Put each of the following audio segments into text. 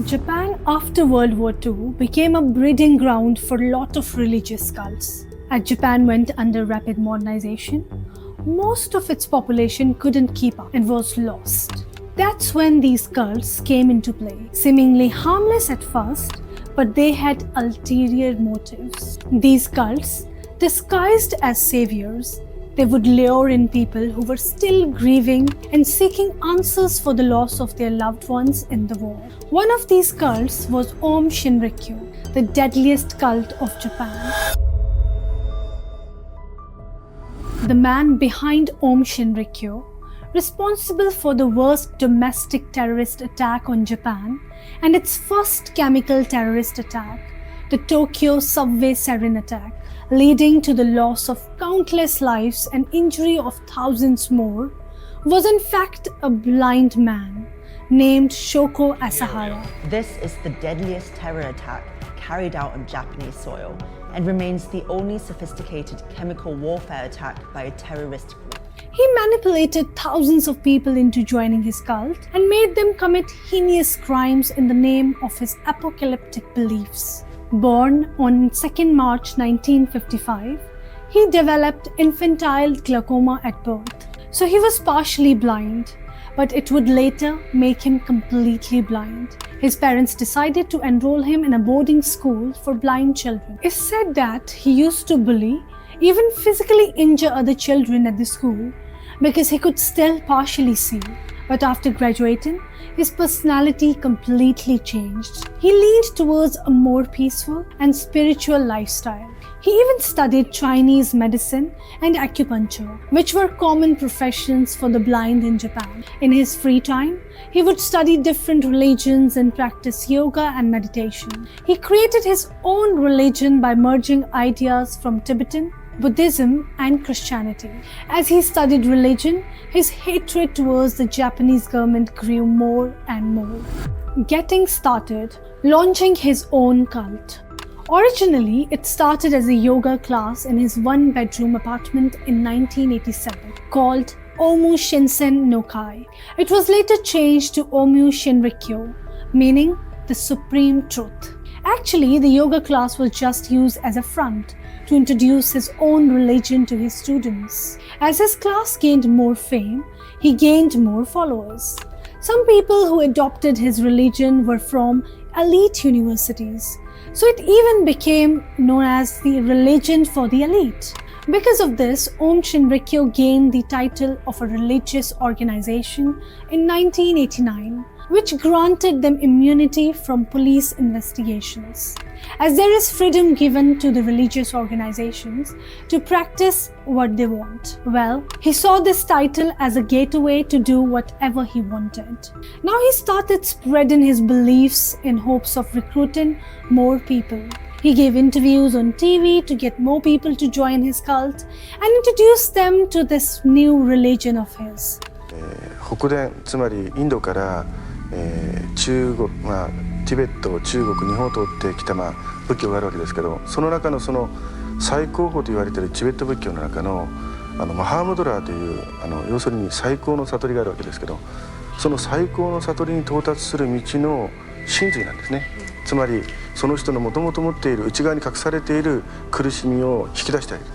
Japan after World War II became a breeding ground for a lot of religious cults. As Japan went under rapid modernization, most of its population couldn't keep up and was lost. That's when these cults came into play, seemingly harmless at first, but they had ulterior motives. These cults, disguised as saviors, they would lure in people who were still grieving and seeking answers for the loss of their loved ones in the war. One of these cults was Aum Shinrikyo, the deadliest cult of Japan. The man behind Aum Shinrikyo, responsible for the worst domestic terrorist attack on Japan and its first chemical terrorist attack, the Tokyo subway sarin attack, leading to the loss of countless lives and injury of thousands more, was in fact a blind man named Shoko Asahara. This is the deadliest terror attack carried out on Japanese soil and remains the only sophisticated chemical warfare attack by a terrorist group. He manipulated thousands of people into joining his cult and made them commit heinous crimes in the name of his apocalyptic beliefs. Born on 2nd March 1955, he developed infantile glaucoma at birth, so he was partially blind, but it would later make him completely blind. His parents decided to enroll him in a boarding school for blind children. It's said that he used to bully, even physically injure other children at the school because he could still partially see. But after graduating, his personality completely changed. He leaned towards a more peaceful and spiritual lifestyle. He even studied Chinese medicine and acupuncture, which were common professions for the blind in Japan. In his free time, he would study different religions and practice yoga and meditation. He created his own religion by merging ideas from Tibetan, Buddhism and Christianity. As he studied religion, his hatred towards the Japanese government grew more and more. Getting started, launching his own cult. Originally, it started as a yoga class in his one-bedroom apartment in 1987 called Aum Shinrikyo. It was later changed to Aum Shinrikyo, meaning the supreme truth. Actually, the yoga class was just used as a front to introduce his own religion to his students. As his class gained more fame, he gained more followers. Some people who adopted his religion were from elite universities, so it even became known as the religion for the elite. Because of this, Aum Shinrikyo gained the title of a religious organization in 1989, which granted them immunity from police investigations, as there is freedom given to the religious organizations to practice what they want. Well, he saw this title as a gateway to do whatever he wanted. Now he started spreading his beliefs in hopes of recruiting more people. He gave interviews on TV to get more people to join his cult and introduce them to this new religion of his. 北伝、つまりインドから中国、チベット、中国、日本を通ってきた仏教があるわけですけど、その中のその最高峰と言われているチベット仏教の中のマハームドラーという要するに最高の悟りがあるわけですけど、その最高の悟りに到達する道の真髄なんですね。つまりその人のもともと持っている内側に隠されている苦しみを引き出してあげる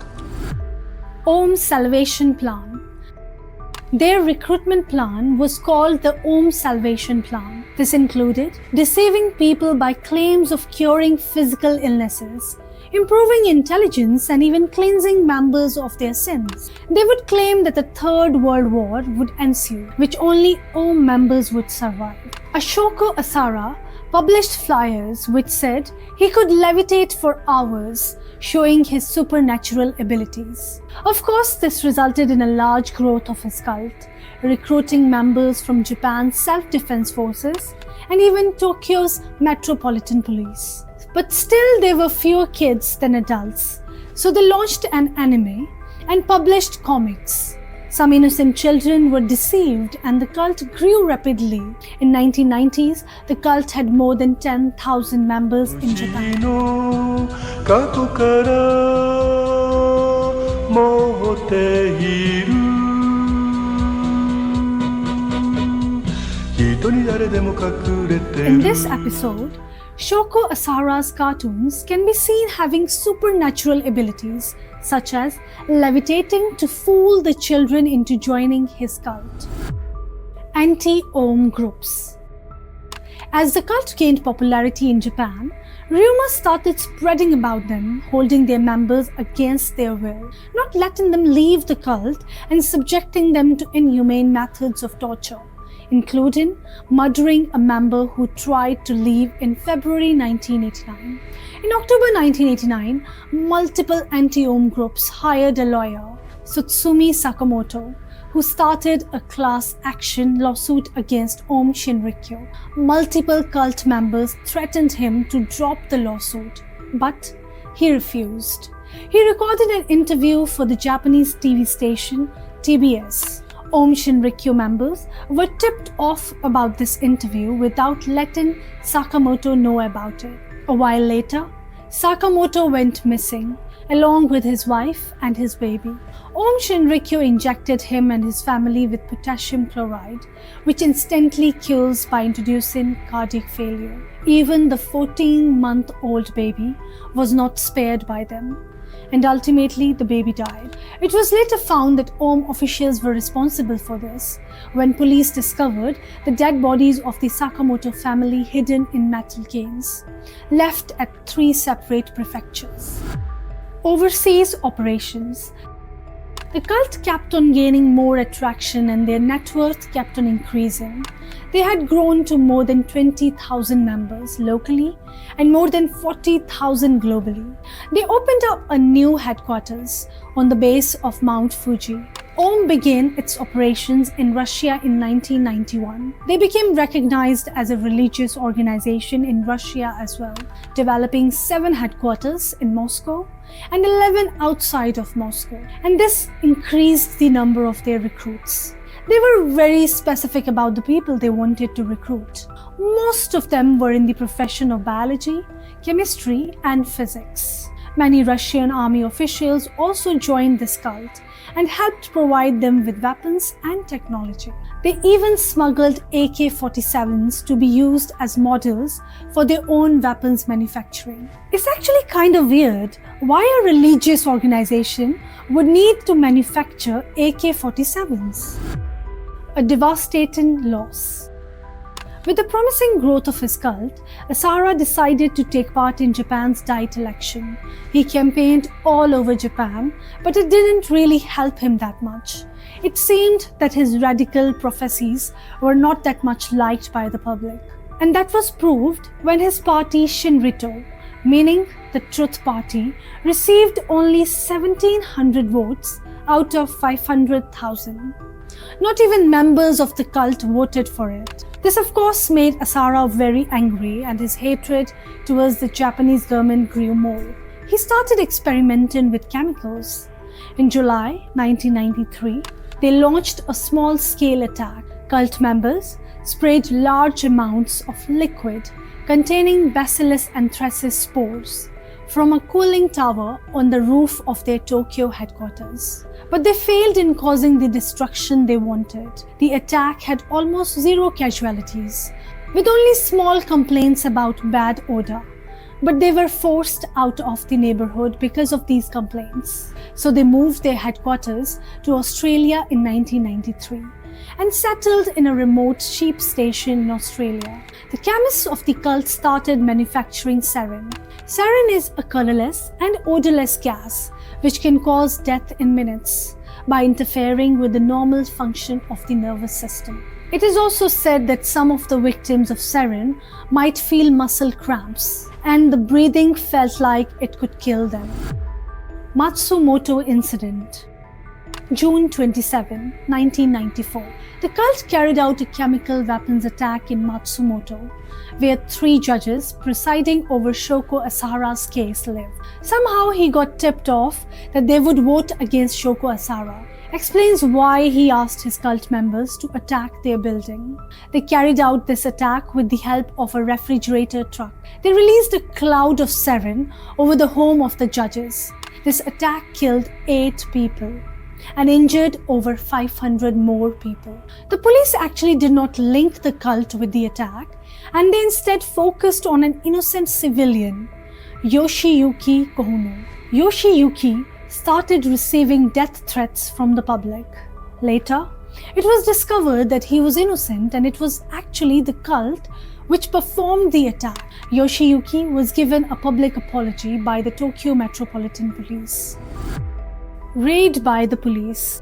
と。Aum Salvation Plan. Their recruitment plan was called the Aum Salvation Plan. This included deceiving people by claims of curing physical illnesses, improving intelligence, and even cleansing members of their sins. They would claim that the Third World War would ensue, which only Aum members would survive. Shoko Asahara published flyers which said he could levitate for hours, showing his supernatural abilities. Of course, this resulted in a large growth of his cult, recruiting members from Japan's self-defense forces and even Tokyo's metropolitan police. But still, there were fewer kids than adults, so they launched an anime and published comics. Some innocent children were deceived and the cult grew rapidly. In 1990s, the cult had more than 10,000 members in Japan. 「人 In this episode, Shoko Asahara's cartoons can be seen having supernatural abilities, such as levitating to fool the children into joining his cult. Anti-Aum groups. As the cult gained popularity in Japan, rumors started spreading about them, holding their members against their will, not letting them leave the cult and subjecting them to inhumane methods of torture, including murdering a member who tried to leave in February 1989. In October 1989, multiple anti-Aum groups hired a lawyer, Tsutsumi Sakamoto, who started a class action lawsuit against Aum Shinrikyo. Multiple cult members threatened him to drop the lawsuit, but he refused. He recorded an interview for the Japanese TV station TBS. Aum Shinrikyo members were tipped off about this interview without letting Sakamoto know about it. A while later, Sakamoto went missing, along with his wife and his baby. Aum Shinrikyo injected him and his family with potassium chloride, which instantly kills by inducing cardiac failure. Even the 14-month-old baby was not spared by them, and ultimately the baby died. It was later found that Aum officials were responsible for this when police discovered the dead bodies of the Sakamoto family hidden in metal canes, left at 3 separate prefectures. Overseas operations. The cult kept on gaining more attraction and their net worth kept on increasing. They had grown to more than 20,000 members locally and more than 40,000 globally. They opened up a new headquarters on the base of Mount Fuji. Aum began its operations in Russia in 1991. They became recognized as a religious organization in Russia as well, developing 7 headquarters in Moscow and 11 outside of Moscow. And this increased the number of their recruits. They were very specific about the people they wanted to recruit. Most of them were in the profession of biology, chemistry, and physics. Many Russian army officials also joined this cult and helped provide them with weapons and technology. They even smuggled AK-47s to be used as models for their own weapons manufacturing. It's actually kind of weird why a religious organization would need to manufacture AK-47s. A devastating loss. With the promising growth of his cult, Asahara decided to take part in Japan's Diet election. He campaigned all over Japan, but it didn't really help him that much. It seemed that his radical prophecies were not that much liked by the public. And that was proved when his party Shinrito, meaning the Truth Party, received only 1,700 votes out of 500,000. Not even members of the cult voted for it. This of course made Asahara very angry and his hatred towards the Japanese government grew more. He started experimenting with chemicals. In July 1993, they launched a small-scale attack. Cult members sprayed large amounts of liquid containing Bacillus anthracis spores from a cooling tower on the roof of their Tokyo headquarters. But they failed in causing the destruction they wanted. The attack had almost 0 casualties, with only small complaints about bad odor. But they were forced out of the neighborhood because of these complaints. So they moved their headquarters to Australia in 1993 and settled in a remote sheep station in Australia. The chemists of the cult started manufacturing sarin. Sarin is a colorless and odorless gas which can cause death in minutes by interfering with the normal function of the nervous system. It is also said that some of the victims of sarin might feel muscle cramps, and the breathing felt like it could kill them. Matsumoto Incident. June 27, 1994. The cult carried out a chemical weapons attack in Matsumoto, where 3 judges presiding over Shoko Asahara's case lived. Somehow he got tipped off that they would vote against Shoko Asahara. Explains why he asked his cult members to attack their building. They carried out this attack with the help of a refrigerator truck. They released a cloud of sarin over the home of the judges. This attack killed 8 people. and injured over 500 more people. The police actually did not link the cult with the attack, and they instead focused on an innocent civilian, Yoshiyuki Kono. Yoshiyuki started receiving death threats from the public. Later, it was discovered that he was innocent and it was actually the cult which performed the attack. Yoshiyuki was given a public apology by the Tokyo Metropolitan Police. Raid by the police.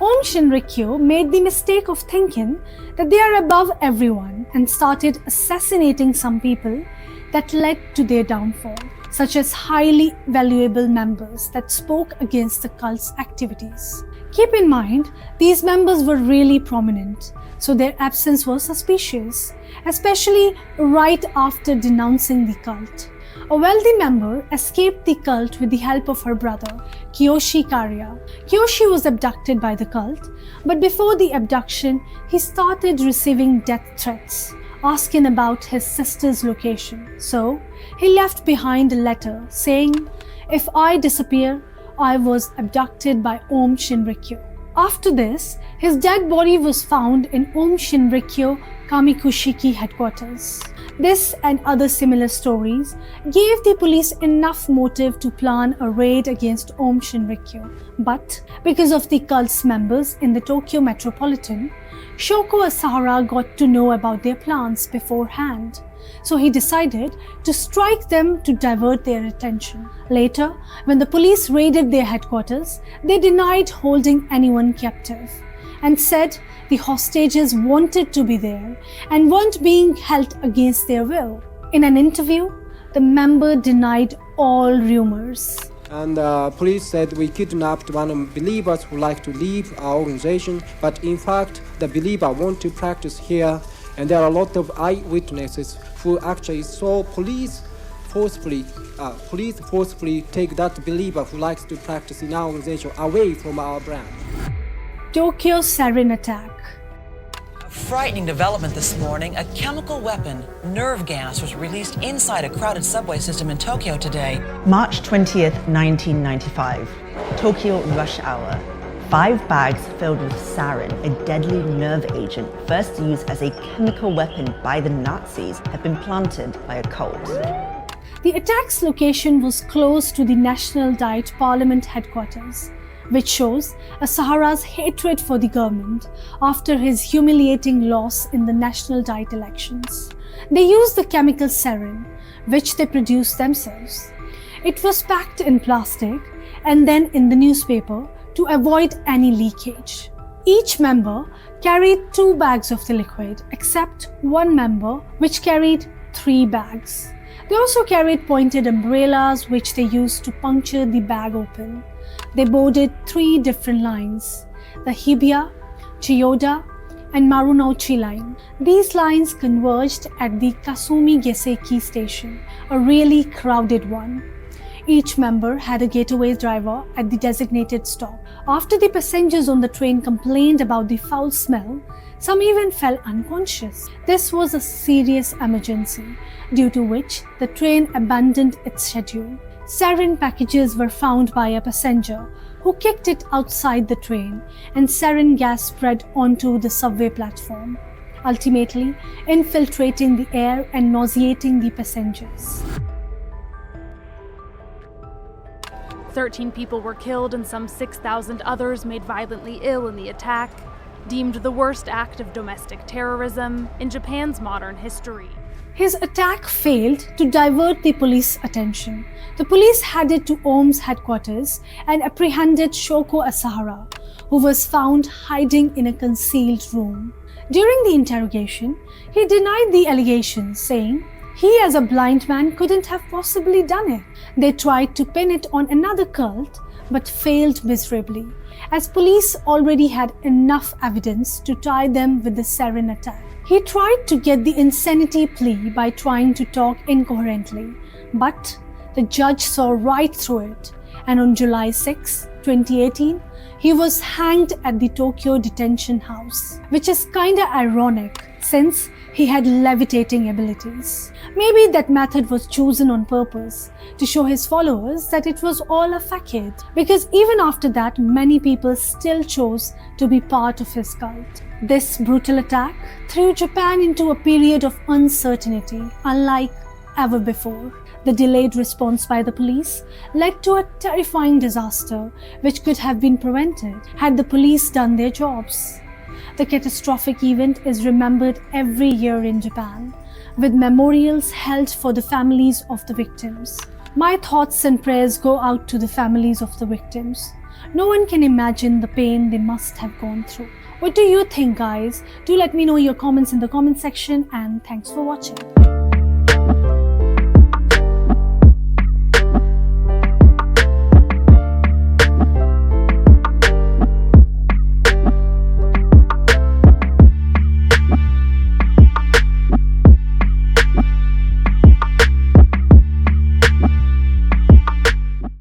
Aum Shinrikyo made the mistake of thinking that they are above everyone and started assassinating some people that led to their downfall, such as highly valuable members that spoke against the cult's activities. Keep in mind, these members were really prominent, so their absence was suspicious, especially right after denouncing the cult. A wealthy member escaped the cult with the help of her brother, Kiyoshi Kariya. Kiyoshi was abducted by the cult, but before the abduction, he started receiving death threats, asking about his sister's location. So, he left behind a letter saying, "If I disappear, I was abducted by Aum Shinrikyo." After this, his dead body was found in Aum Shinrikyo Kamikushiki headquarters. This and other similar stories gave the police enough motive to plan a raid against Aum Shinrikyo. But because of the cult's members in the Tokyo Metropolitan, Shoko Asahara got to know about their plans beforehand. So he decided to strike them to divert their attention. Later, when the police raided their headquarters, they denied holding anyone captive and said the hostages wanted to be there and weren't being held against their will. In an interview, the member denied all rumors. And police said we kidnapped one of the believers who like to leave our organization, but in fact the believer want to practice here, and there are a lot of eyewitnesses who actually saw police forcefully take that believer who likes to practice in our organization away from our brand. Tokyo sarin attack. A frightening development this morning. A chemical weapon, nerve gas, was released inside a crowded subway system in Tokyo today. March 20th, 1995, Tokyo rush hour. 5 bags filled with sarin, a deadly nerve agent first used as a chemical weapon by the Nazis, have been planted by a cult. The attack's location was close to the National Diet Parliament headquarters, which shows Asahara's hatred for the government after his humiliating loss in the National Diet elections. They used the chemical sarin, which they produced themselves. It was packed in plastic and then in the newspaper to avoid any leakage. Each member carried 2 bags of the liquid, except one member which carried 3 bags. They also carried pointed umbrellas which they used to puncture the bag open. They boarded 3 different lines, the Hibiya, Chiyoda, and Marunouchi line. These lines converged at the Kasumi Geseki station, a really crowded one. Each member had a getaway driver at the designated stop. After the passengers on the train complained about the foul smell, some even fell unconscious. This was a serious emergency, due to which the train abandoned its schedule. Sarin packages were found by a passenger who kicked it outside the train, and sarin gas spread onto the subway platform, ultimately infiltrating the air and nauseating the passengers. 13 people were killed and some 6,000 others made violently ill in the attack, deemed the worst act of domestic terrorism in Japan's modern history. His attack failed to divert the police attention. The police headed to Aum's headquarters and apprehended Shoko Asahara, who was found hiding in a concealed room. During the interrogation, he denied the allegations, saying he as a blind man couldn't have possibly done it. They tried to pin it on another cult, but failed miserably, as police already had enough evidence to tie them with the sarin attack. He tried to get the insanity plea by trying to talk incoherently, but the judge saw right through it, and on July 6, 2018, he was hanged at the Tokyo detention house, which is kinda ironic since he had levitating abilities. Maybe that method was chosen on purpose to show his followers that it was all a facade, because even after that, many people still chose to be part of his cult. This brutal attack threw Japan into a period of uncertainty, unlike ever before. The delayed response by the police led to a terrifying disaster which could have been prevented had the police done their jobs. The catastrophic event is remembered every year in Japan, with memorials held for the families of the victims. My thoughts and prayers go out to the families of the victims. No one can imagine the pain they must have gone through. What do you think, guys? Do let me know your comments in the comment section, and thanks for watching.